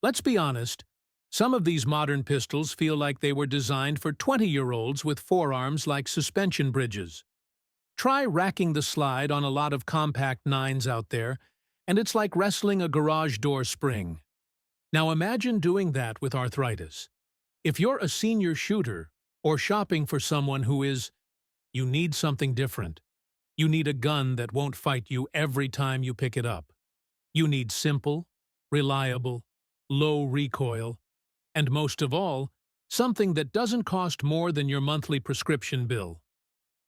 Let's be honest, some of these modern pistols feel like they were designed for 20-year-olds with forearms like suspension bridges. Try racking the slide on a lot of compact 9s out there, and it's like wrestling a garage door spring. Now imagine doing that with arthritis. If you're a senior shooter or shopping for someone who is, you need something different. You need a gun that won't fight you every time you pick it up. You need simple, reliable, low recoil, and most of all, something that doesn't cost more than your monthly prescription bill.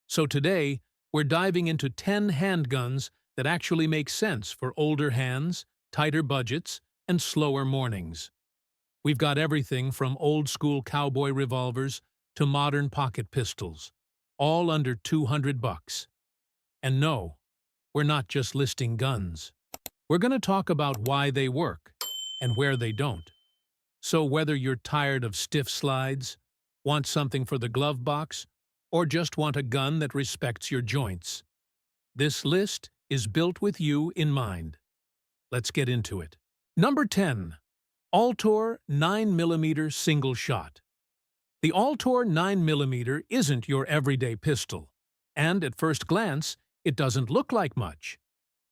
So today, we're diving into 10 handguns that actually make sense for older hands, tighter budgets, and slower mornings. We've got everything from old-school cowboy revolvers to modern pocket pistols, all under $200. And no, we're not just listing guns. We're going to talk about why they work and where they don't. So whether you're tired of stiff slides, want something for the glove box, or just want a gun that respects your joints, this list is built with you in mind. Let's get into it. Number 10. Altor 9mm Single Shot. The Altor 9mm isn't your everyday pistol, and at first glance, it doesn't look like much.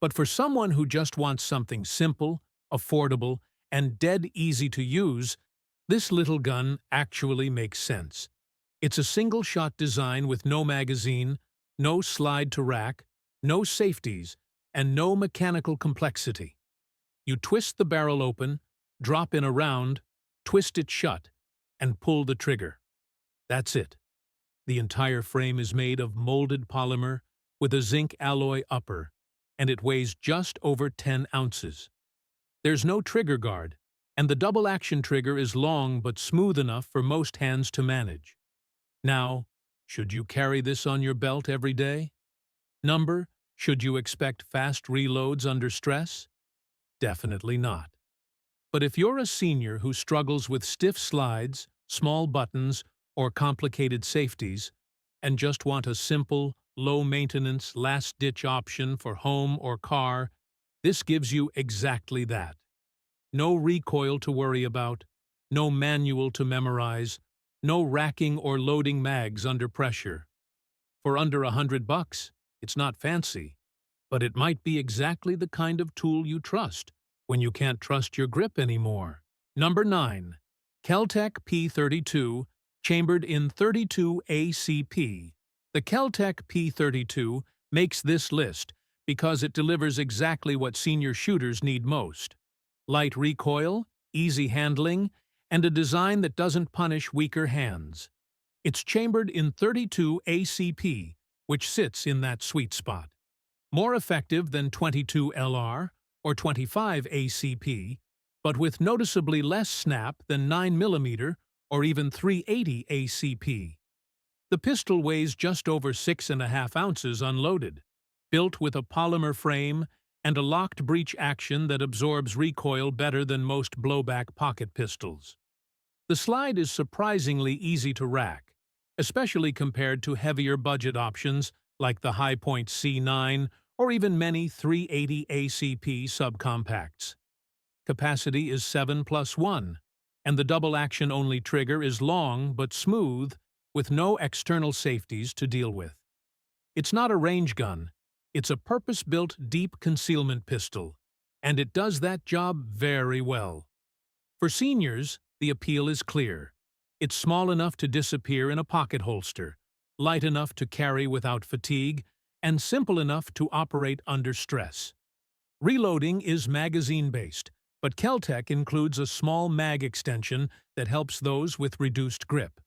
But for someone who just wants something simple, affordable, and dead easy to use, this little gun actually makes sense. It's a single-shot design with no magazine, no slide to rack, no safeties, and no mechanical complexity. You twist the barrel open, drop in a round, twist it shut, and pull the trigger. That's it. The entire frame is made of molded polymer with a zinc alloy upper, and it weighs just over 10 ounces. There's no trigger guard, and the double-action trigger is long but smooth enough for most hands to manage. Now, should you carry this on your belt every day? Should you expect fast reloads under stress? Definitely not. But if you're a senior who struggles with stiff slides, small buttons, or complicated safeties, and just want a simple, low-maintenance, last-ditch option for home or car, this gives you exactly that. No recoil to worry about, no manual to memorize, no racking or loading mags under pressure. For under $100, it's not fancy, but it might be exactly the kind of tool you trust when you can't trust your grip anymore. Number 9. Kel-Tec P32, chambered in 32 ACP. The Kel-Tec P32 makes this list because it delivers exactly what senior shooters need most: light recoil, easy handling, and a design that doesn't punish weaker hands. It's chambered in 32 ACP, which sits in that sweet spot. More effective than 22 LR or 25 ACP, but with noticeably less snap than 9mm or even 380 ACP. The pistol weighs just over 6.5 ounces unloaded, built with a polymer frame and a locked breech action that absorbs recoil better than most blowback pocket pistols. The slide is surprisingly easy to rack, especially compared to heavier budget options like the Hi-Point C9 or even many 380 ACP subcompacts. Capacity is 7+1, and the double-action-only trigger is long but smooth with no external safeties to deal with. It's not a range gun, it's a purpose-built deep concealment pistol, and it does that job very well. For seniors, the appeal is clear. It's small enough to disappear in a pocket holster, light enough to carry without fatigue, and simple enough to operate under stress. Reloading is magazine-based, but Kel-Tec includes a small mag extension that helps those with reduced grip.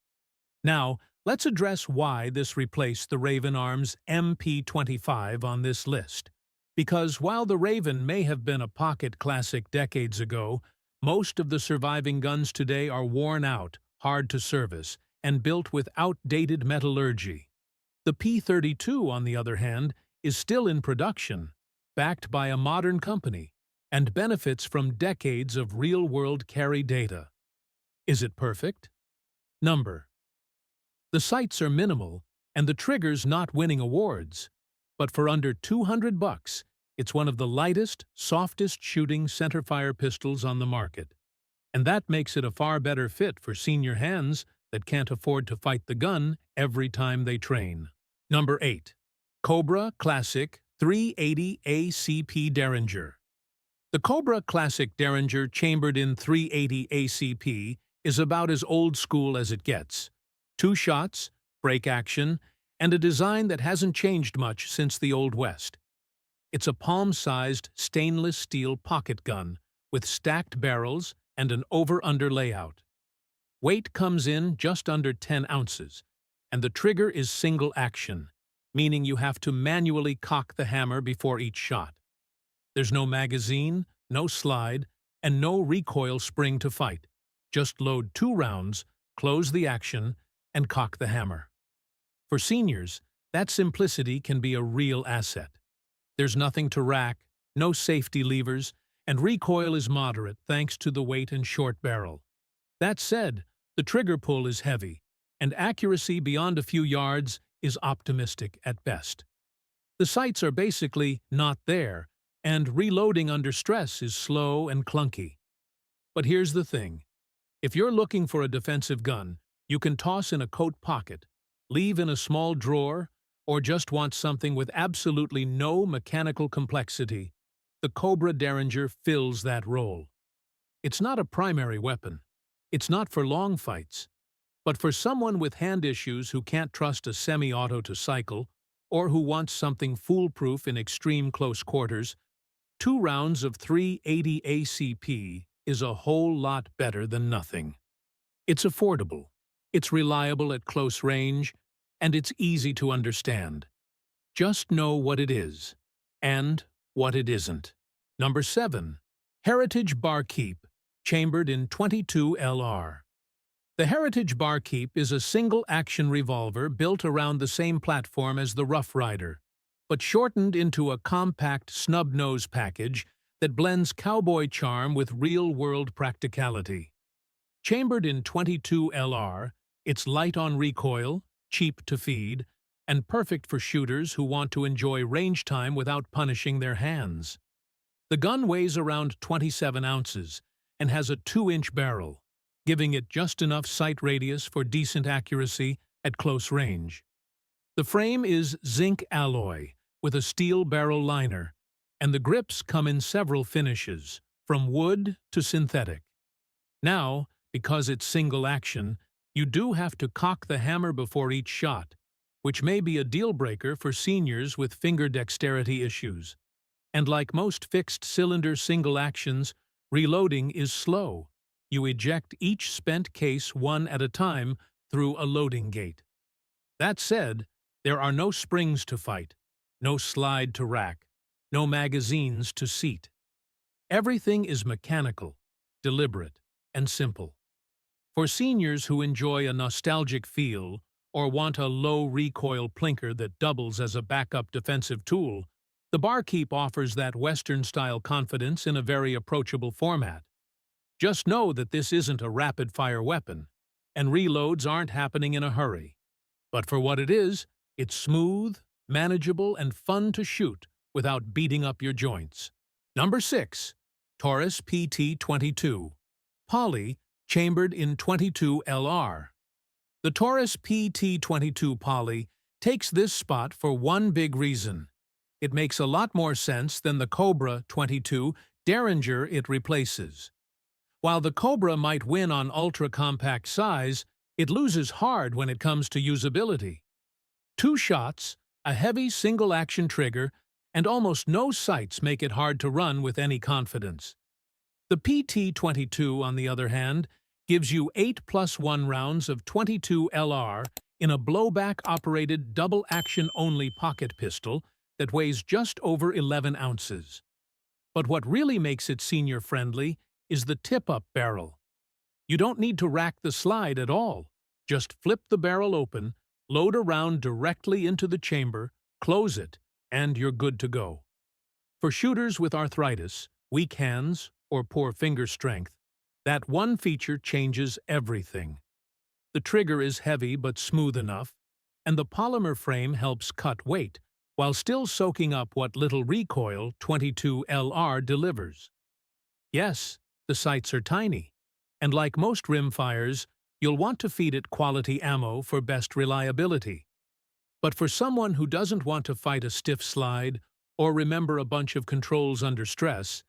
Now, let's address why this replaced the Raven Arms MP25 on this list. Because while the Raven may have been a pocket classic decades ago, most of the surviving guns today are worn out, hard to service, and built with outdated metallurgy. The P32, on the other hand, is still in production, backed by a modern company, and benefits from decades of real-world carry data. Is it perfect? The sights are minimal, and the trigger's not winning awards. But for under $200, it's one of the lightest, softest shooting centerfire pistols on the market. And that makes it a far better fit for senior hands that can't afford to fight the gun every time they train. Number 8. Cobra Classic 380 ACP Derringer. The Cobra Classic Derringer chambered in 380 ACP is about as old school as it gets. 2 shots, break action, and a design that hasn't changed much since the Old West. It's a palm-sized stainless steel pocket gun with stacked barrels and an over-under layout. Weight comes in just under 10 ounces, and the trigger is single action, meaning you have to manually cock the hammer before each shot. There's no magazine, no slide, and no recoil spring to fight. Just load 2 rounds, close the action, and cock the hammer. For seniors, that simplicity can be a real asset. There's nothing to rack, no safety levers, and recoil is moderate thanks to the weight and short barrel. That said, the trigger pull is heavy, and accuracy beyond a few yards is optimistic at best. The sights are basically not there, and reloading under stress is slow and clunky. But here's the thing. If you're looking for a defensive gun, you can toss in a coat pocket, leave in a small drawer, or just want something with absolutely no mechanical complexity, the Cobra Derringer fills that role. It's not a primary weapon. It's not for long fights. But for someone with hand issues who can't trust a semi-auto to cycle, or who wants something foolproof in extreme close quarters, 2 rounds of 380 ACP is a whole lot better than nothing. It's affordable, it's reliable at close range, and it's easy to understand. Just know what it is, and what it isn't. Number 7. Heritage Barkeep, chambered in 22 LR. The Heritage Barkeep is a single-action revolver built around the same platform as the Rough Rider, but shortened into a compact snub-nose package that blends cowboy charm with real-world practicality. Chambered in 22 LR, it's light on recoil, cheap to feed, and perfect for shooters who want to enjoy range time without punishing their hands. The gun weighs around 27 ounces and has a 2-inch barrel, giving it just enough sight radius for decent accuracy at close range. The frame is zinc alloy with a steel barrel liner, and the grips come in several finishes, from wood to synthetic. Now, because it's single action, you do have to cock the hammer before each shot, which may be a deal-breaker for seniors with finger dexterity issues. And like most fixed-cylinder single actions, reloading is slow. You eject each spent case one at a time through a loading gate. That said, there are no springs to fight, no slide to rack, no magazines to seat. Everything is mechanical, deliberate, and simple. For seniors who enjoy a nostalgic feel or want a low-recoil plinker that doubles as a backup defensive tool, the Barkeep offers that Western-style confidence in a very approachable format. Just know that this isn't a rapid-fire weapon, and reloads aren't happening in a hurry. But for what it is, it's smooth, manageable, and fun to shoot without beating up your joints. Number 6. Taurus PT32. Poly, chambered in 22 LR. The Taurus PT22 Poly takes this spot for one big reason. It makes a lot more sense than the Cobra 22 Derringer it replaces. While the Cobra might win on ultra-compact size, it loses hard when it comes to usability. 2 shots, a heavy single-action trigger, and almost no sights make it hard to run with any confidence. The PT22, on the other hand, gives you 8+1 rounds of 22 LR in a blowback-operated double-action-only pocket pistol that weighs just over 11 ounces. But what really makes it senior-friendly is the tip-up barrel. You don't need to rack the slide at all. Just flip the barrel open, load a round directly into the chamber, close it, and you're good to go. For shooters with arthritis, weak hands, or poor finger strength, that one feature changes everything. The trigger is heavy but smooth enough, and the polymer frame helps cut weight, while still soaking up what little recoil 22 LR delivers. Yes, the sights are tiny, And like most rimfires, you'll want to feed it quality ammo for best reliability. But for someone who doesn't want to fight a stiff slide or remember a bunch of controls under stress,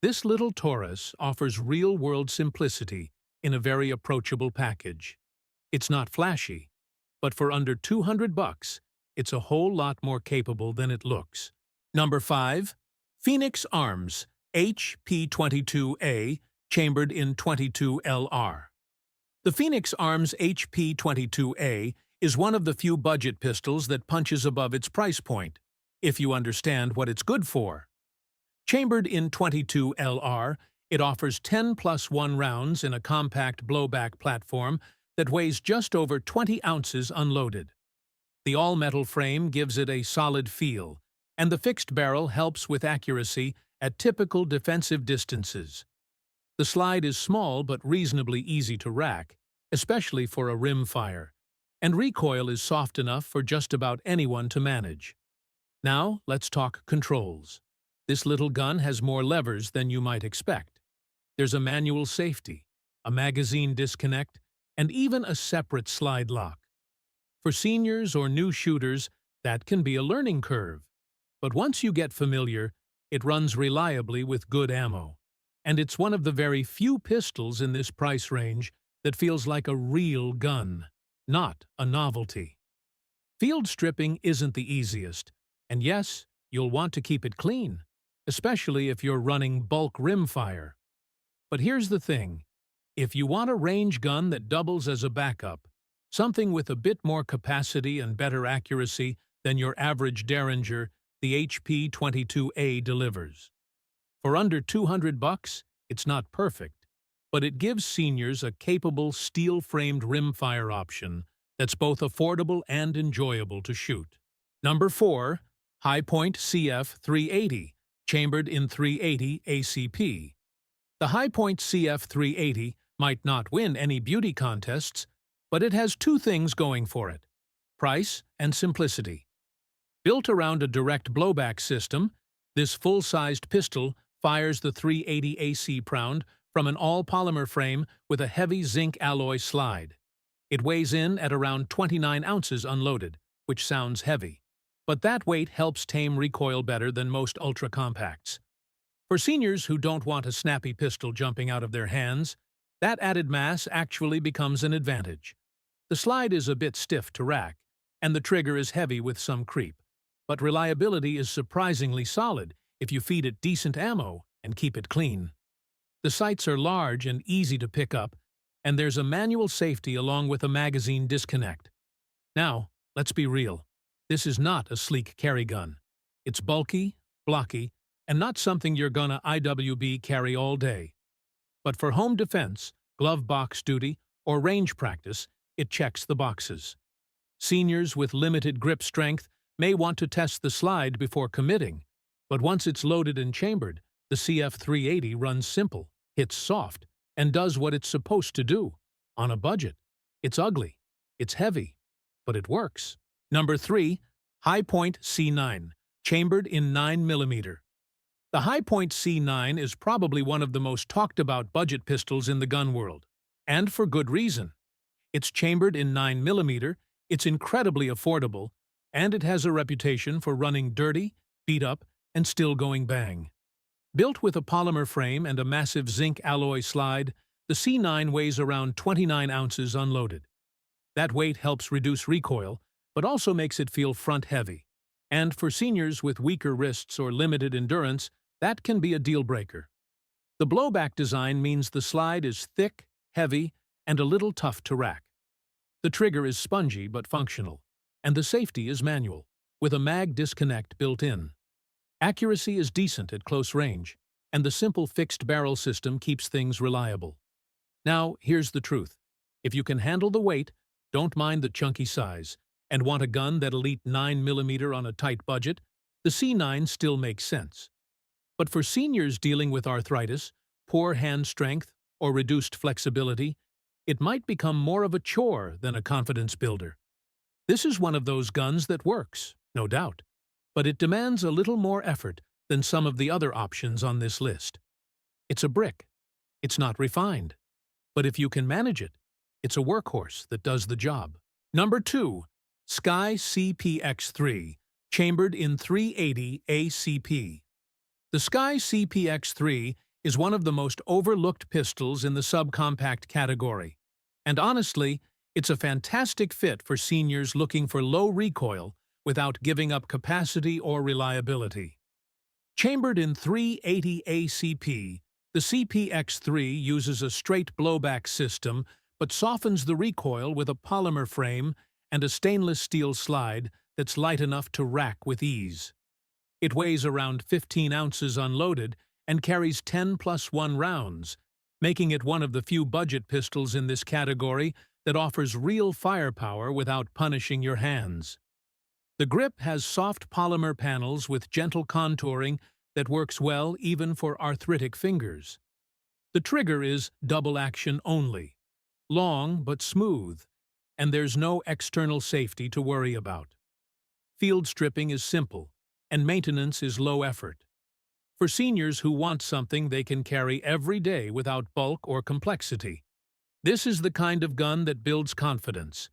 this little Taurus offers real-world simplicity in a very approachable package. It's not flashy, but for under $200, it's a whole lot more capable than it looks. Number 5. Phoenix Arms HP22A, chambered in 22 LR. The Phoenix Arms HP22A is one of the few budget pistols that punches above its price point, if you understand what it's good for. Chambered in 22 LR, it offers 10+1 rounds in a compact blowback platform that weighs just over 20 ounces unloaded. The all-metal frame gives it a solid feel, and the fixed barrel helps with accuracy at typical defensive distances. The slide is small but reasonably easy to rack, especially for a rimfire, and recoil is soft enough for just about anyone to manage. Now, let's talk controls. This little gun has more levers than you might expect. There's a manual safety, a magazine disconnect, and even a separate slide lock. For seniors or new shooters, that can be a learning curve. But once you get familiar, it runs reliably with good ammo. And it's one of the very few pistols in this price range that feels like a real gun, not a novelty. Field stripping isn't the easiest, and yes, you'll want to keep it clean, especially if you're running bulk rimfire. But here's the thing. If you want a range gun that doubles as a backup, something with a bit more capacity and better accuracy than your average derringer, the HP22A delivers. For under $200, it's not perfect, but it gives seniors a capable steel-framed rimfire option that's both affordable and enjoyable to shoot. Number 4. Hi-Point CF380, chambered in 380 ACP. The Hi-Point CF380 might not win any beauty contests, but it has two things going for it: price and simplicity. Built around a direct blowback system, this full-sized pistol fires the 380 AC round from an all-polymer frame with a heavy zinc alloy slide. It weighs in at around 29 ounces unloaded, which sounds heavy, but that weight helps tame recoil better than most ultra-compacts. For seniors who don't want a snappy pistol jumping out of their hands, that added mass actually becomes an advantage. The slide is a bit stiff to rack, and the trigger is heavy with some creep, but reliability is surprisingly solid if you feed it decent ammo and keep it clean. The sights are large and easy to pick up, and there's a manual safety along with a magazine disconnect. Now, let's be real. This is not a sleek carry gun. It's bulky, blocky, and not something you're gonna IWB carry all day. But for home defense, glove box duty, or range practice, it checks the boxes. Seniors with limited grip strength may want to test the slide before committing, but once it's loaded and chambered, the CF380 runs simple, hits soft, and does what it's supposed to do. On a budget. It's ugly, it's heavy, but it works. Number 3. Hi-Point C9, chambered in 9mm. The Hi-Point C9 is probably one of the most talked about budget pistols in the gun world, and for good reason. It's chambered in 9mm, it's incredibly affordable, and it has a reputation for running dirty, beat up, and still going bang. Built with a polymer frame and a massive zinc alloy slide, the C9 weighs around 29 ounces unloaded. That weight helps reduce recoil, but also makes it feel front-heavy. And for seniors with weaker wrists or limited endurance, that can be a deal-breaker. The blowback design means the slide is thick, heavy, and a little tough to rack. The trigger is spongy but functional, and the safety is manual, with a mag disconnect built in. Accuracy is decent at close range, and the simple fixed barrel system keeps things reliable. Now, here's the truth. If you can handle the weight, don't mind the chunky size, and want a gun that'll eat 9mm on a tight budget, the C9 still makes sense. But for seniors dealing with arthritis, poor hand strength, or reduced flexibility, it might become more of a chore than a confidence builder. This is one of those guns that works, no doubt, but it demands a little more effort than some of the other options on this list. It's a brick. It's not refined. But if you can manage it, it's a workhorse that does the job. Number 2. SCCY CPX3, chambered in 380 ACP. The SCCY CPX3 is one of the most overlooked pistols in the subcompact category, and honestly, it's a fantastic fit for seniors looking for low recoil without giving up capacity or reliability. Chambered in 380 ACP, the CPX3 uses a straight blowback system but softens the recoil with a polymer frame and a stainless steel slide that's light enough to rack with ease. It weighs around 15 ounces unloaded and carries 10+1 rounds, making it one of the few budget pistols in this category that offers real firepower without punishing your hands. The grip has soft polymer panels with gentle contouring that works well even for arthritic fingers. The trigger is double action only, long but smooth, and there's no external safety to worry about. Field stripping is simple, and maintenance is low effort. For seniors who want something they can carry every day without bulk or complexity, this is the kind of gun that builds confidence.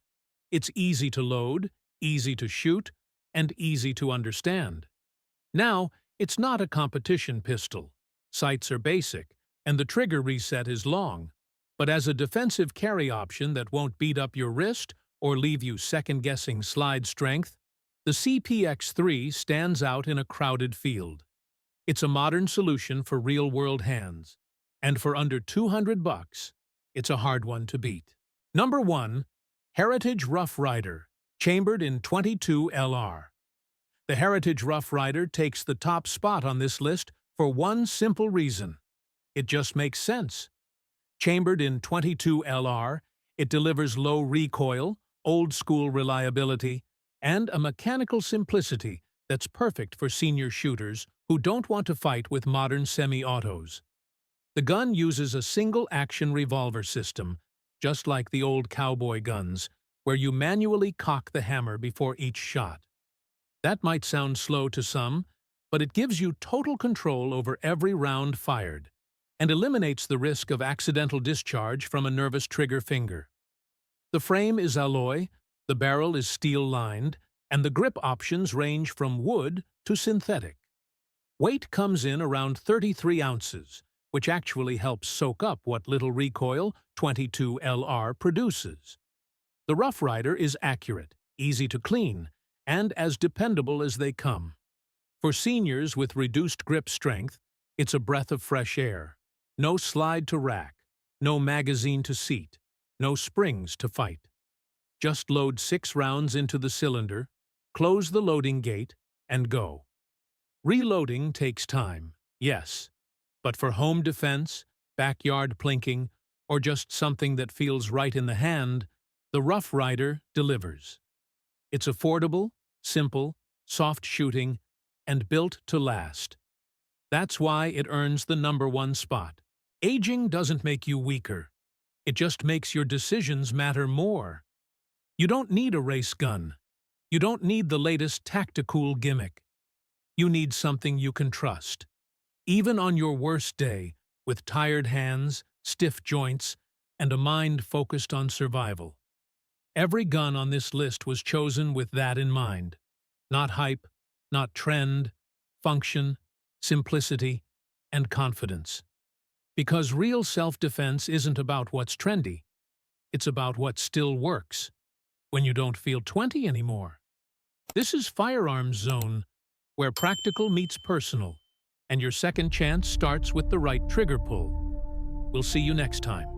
It's easy to load, easy to shoot, and easy to understand. Now, it's not a competition pistol. Sights are basic, and the trigger reset is long. But as a defensive carry option that won't beat up your wrist or leave you second-guessing slide strength, the CPX3 stands out in a crowded field. It's a modern solution for real-world hands, and for under $200, it's a hard one to beat. Number 1. Heritage Rough Rider, chambered in 22 LR. The Heritage Rough Rider takes the top spot on this list for one simple reason. It just makes sense. Chambered in 22 LR, it delivers low recoil, old-school reliability, and a mechanical simplicity that's perfect for senior shooters who don't want to fight with modern semi-autos. The gun uses a single-action revolver system, just like the old cowboy guns, where you manually cock the hammer before each shot. That might sound slow to some, but it gives you total control over every round fired, and eliminates the risk of accidental discharge from a nervous trigger finger. The frame is alloy, the barrel is steel-lined, and the grip options range from wood to synthetic. Weight comes in around 33 ounces, which actually helps soak up what little recoil 22 LR produces. The Rough Rider is accurate, easy to clean, and as dependable as they come. For seniors with reduced grip strength, it's a breath of fresh air. No slide to rack, no magazine to seat, no springs to fight. Just load 6 rounds into the cylinder, close the loading gate, and go. Reloading takes time, yes, but for home defense, backyard plinking, or just something that feels right in the hand, the Rough Rider delivers. It's affordable, simple, soft shooting, and built to last. That's why it earns the number 1 spot. Aging doesn't make you weaker. It just makes your decisions matter more. You don't need a race gun. You don't need the latest tactical gimmick. You need something you can trust. Even on your worst day, with tired hands, stiff joints, and a mind focused on survival. Every gun on this list was chosen with that in mind. Not hype, not trend, function, simplicity, and confidence. Because real self-defense isn't about what's trendy. It's about what still works when you don't feel 20 anymore. This is Firearms Zone, where practical meets personal, and your second chance starts with the right trigger pull. We'll see you next time.